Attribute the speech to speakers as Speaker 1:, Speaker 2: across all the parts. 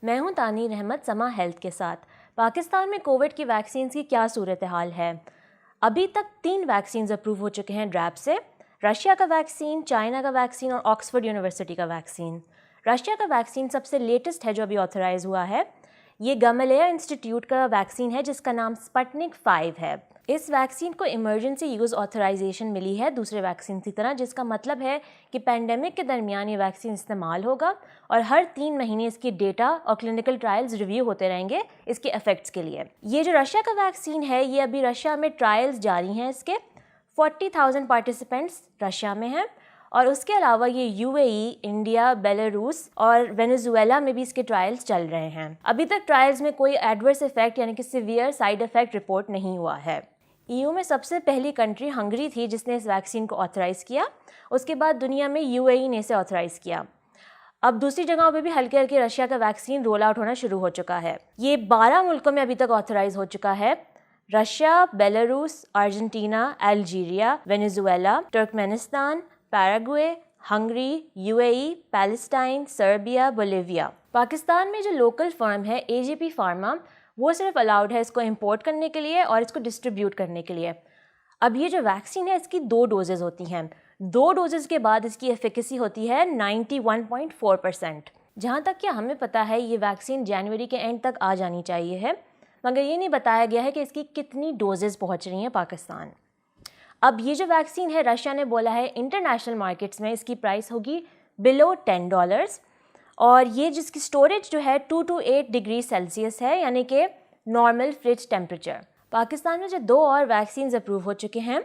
Speaker 1: मैं हूं तानीर अहमद समा हेल्थ के साथ। पाकिस्तान में कोविड की वैक्सीन की क्या सूरत हाल है? अभी तक 3 वैक्सीन अप्रूव हो चुके हैं ड्रैब से। रशिया का वैक्सीन, चाइना का वैक्सीन और ऑक्सफोर्ड यूनिवर्सिटी का वैक्सीन। रशिया का वैक्सीन सबसे लेटेस्ट है जो अभी ऑथराइज़ हुआ है। ये गमलेया इंस्टीट्यूट का वैक्सीन है जिसका नाम स्पुतनिक 5 है। इस वैक्सीन को इमरजेंसी यूज़ ऑथराइजेशन मिली है दूसरे वैक्सीन की तरह, जिसका मतलब है कि पेंडेमिक के दरमियान ये वैक्सीन इस्तेमाल होगा और हर 3 महीने इसकी डेटा और क्लिनिकल ट्रायल्स रिव्यू होते रहेंगे इसके इफेक्ट्स के लिए। ये जो रशिया का वैक्सीन है ये अभी रशिया में ट्रायल्स जारी हैं। इसके 40,000 पार्टिसिपेंट्स रशिया में हैं और उसके अलावा ये यूएई, इंडिया, बेलारूस और वेनेजुएला में भी इसके ट्रायल्स चल रहे हैं। अभी तक ट्रायल्स में कोई एडवर्स इफेक्ट यानी कि सीवियर साइड इफेक्ट रिपोर्ट नहीं हुआ है। ईयू में सबसे पहली कंट्री हंगरी थी जिसने इस वैक्सीन को ऑथराइज़ किया। उसके बाद दुनिया में यूएई ने इसे ऑथराइज़ किया। अब दूसरी जगहों पे भी हल्के हल्के रशिया का वैक्सीन रोल आउट होना शुरू हो चुका है। ये 12 मुल्कों में अभी तक ऑथराइज़ हो चुका है। Russia, Belarus, Argentina, Algeria, Venezuela, Turkmenistan, Paraguay, Hungary, UAE, Palestine, Serbia, Bolivia. Pakistan में जो लोकल फर्म है एजेपी फार्मा, वो सिर्फ अलाउड है इसको इंपोर्ट करने के लिए और इसको डिस्ट्रीब्यूट करने के लिए। अब ये जो वैक्सीन है इसकी 2 डोजेज़ होती हैं। 2 डोजेज़ के बाद इसकी एफिकेसी होती है 91.4%। जहाँ तक कि हमें पता है ये वैक्सीन जनवरी के एंड तक आ जानी चाहिए है, मगर ये नहीं बताया गया है कि इसकी कितनी डोजेज़ पहुँच रही हैं पाकिस्तान। अब ये जो वैक्सीन है रशिया ने बोला है इंटरनेशनल मार्केट्स में इसकी प्राइस होगी बिलो $10 और ये जिसकी स्टोरेज जो है 2 to 8 डिग्री सेल्सियस है, यानी कि नॉर्मल फ्रिज टेम्परेचर। पाकिस्तान में जो 2 और वैक्सीन अप्रूव हो चुके हैं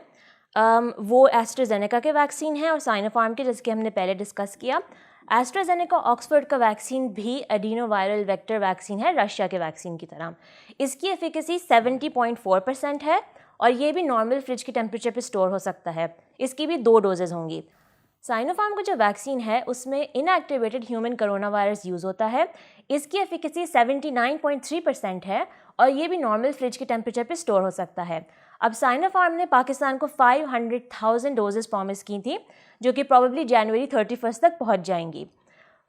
Speaker 1: वो एस्ट्राजेनेका के वैक्सीन हैं और साइनोफार्म के, जैसे कि हमने पहले डिस्कस किया। एस्ट्राजेनेका ऑक्सफोर्ड का वैक्सीन भी एडिनो वायरल वेक्टर वैक्सीन है रशिया के वैक्सीन की तरह। इसकी एफिकेसी 70.4% है और ये भी नॉर्मल फ्रिज के टेम्परेचर पे स्टोर हो सकता है। इसकी भी 2 डोजेज़ होंगी। साइनोफार्म का जो वैक्सीन है उसमें inactivated human corona virus use होता है। इसकी एफिकेसी 79.3% है और ये भी नॉर्मल फ्रिज के टेम्परेचर पे स्टोर हो सकता है। अब साइनोफार्म ने पाकिस्तान को 500,000 डोजेज़ प्रॉमिस की थी जो कि प्रॉबेबली जनवरी 31 तक पहुंच जाएंगी।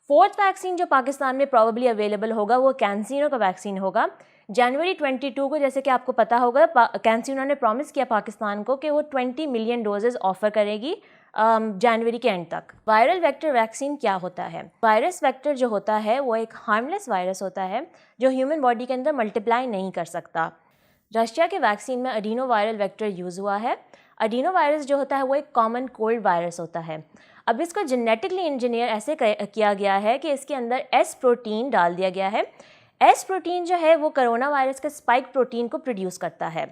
Speaker 1: 4th वैक्सीन जो पाकिस्तान में प्रॉबेबली अवेलेबल होगा वो कैंसिनो का वैक्सीन होगा। जनवरी 22 को, जैसे कि आपको पता होगा, कैंसिनो ने प्रॉमिस किया पाकिस्तान को कि वो 20 मिलियन डोजेज़ ऑफ़र करेगी जनवरी के एंड तक। वायरल वेक्टर वैक्सीन क्या होता है? वायरस वेक्टर जो होता है वो एक हार्मलेस वायरस होता है जो ह्यूमन बॉडी के अंदर मल्टीप्लाई नहीं कर सकता। रशिया के वैक्सीन में एडिनो वायरल वेक्टर यूज़ हुआ है। एडिनो वायरस जो होता है वो एक कॉमन कोल्ड वायरस होता है। अब इसको जेनेटिकली इंजीनियर ऐसे किया गया है कि इसके अंदर एस प्रोटीन डाल दिया गया है। एस प्रोटीन जो है वो कोरोना वायरस के स्पाइक प्रोटीन को प्रोड्यूस करता है।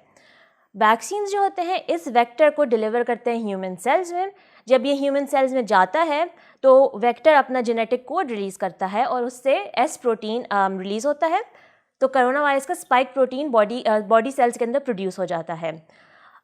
Speaker 1: वैक्सीन जो होते हैं इस वेक्टर को डिलीवर करते हैं ह्यूमन सेल्स में। जब ये ह्यूमन सेल्स में जाता है तो वेक्टर अपना जेनेटिक कोड रिलीज़ करता है और उससे एस प्रोटीन रिलीज़ होता है, तो कोरोना वायरस का स्पाइक प्रोटीन बॉडी सेल्स के अंदर प्रोड्यूस हो जाता है।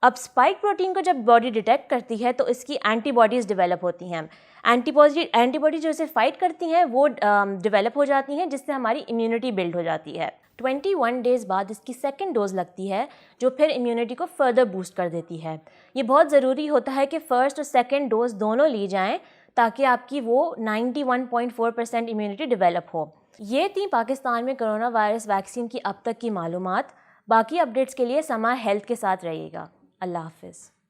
Speaker 1: अब स्पाइक प्रोटीन को जब बॉडी डिटेक्ट करती है तो इसकी एंटीबॉडीज़ डेवलप होती हैं। एंटीबॉडी जो इसे फाइट करती हैं वो डेवलप हो जाती हैं, जिससे हमारी इम्यूनिटी बिल्ड हो जाती है। 21 डेज़ बाद इसकी 2nd डोज लगती है जो फिर इम्यूनिटी को फर्दर बूस्ट कर देती है। ये बहुत ज़रूरी होता है कि फ़र्स्ट और 2nd डोज दोनों ली जाएं ताकि आपकी वो 91.4% इम्यूनिटी डेवलप हो। ये थी पाकिस्तान में कोरोना वायरस वैक्सीन की अब तक की मालूमात। बाकी अपडेट्स के लिए समा हेल्थ के साथ रहिएगा। अल्लाह हाफ़िज़।